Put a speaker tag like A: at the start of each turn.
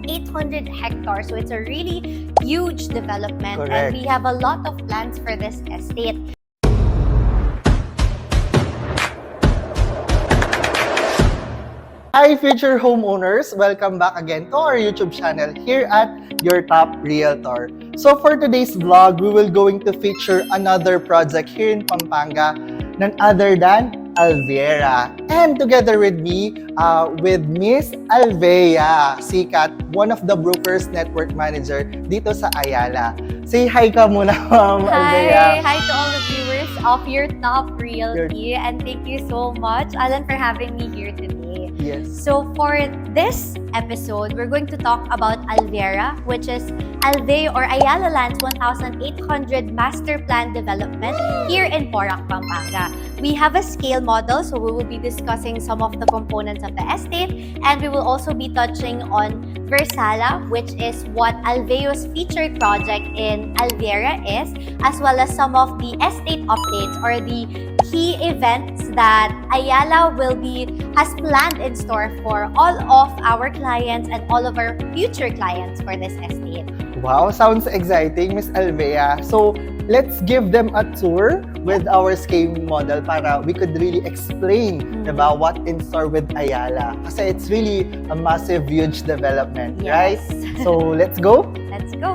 A: 800 hectares. So it's a really huge development.
B: Correct.
A: And we have a lot of plans for this estate.
B: Hi future homeowners! Welcome back again to our YouTube channel here at Your Top Realtor. So for today's vlog, we will going to feature another project here in Pampanga, none other than Alviera. And together with me, with Miss Alvera Sikat, one of the brokers network manager dito sa Ayala. Say hi ka muna, Ma'am Alvera.
A: Hi to all the viewers of Your Top Realty. And thank you so much, Alan, for having me here today.
B: Yes.
A: So for this episode, we're going to talk about Alviera, which is Alve or Ayala Land's 1,800 master plan development here in Porac, Pampanga. We have a scale model, so we will be discussing some of the components of the estate, and we will also be touching on Versala, which is what Alveo's featured project in Alviera is, as well as some of the estate updates or the key events that Ayala has planned in store for all of our clients and all of our future clients for this estate.
B: Wow, sounds exciting, Miss Alvera. So, let's give them a tour with our scale model para we could really explain about what in store with Ayala. Kasi it's really a massive, huge development,
A: Yes.
B: right? So, let's go?
A: Let's go.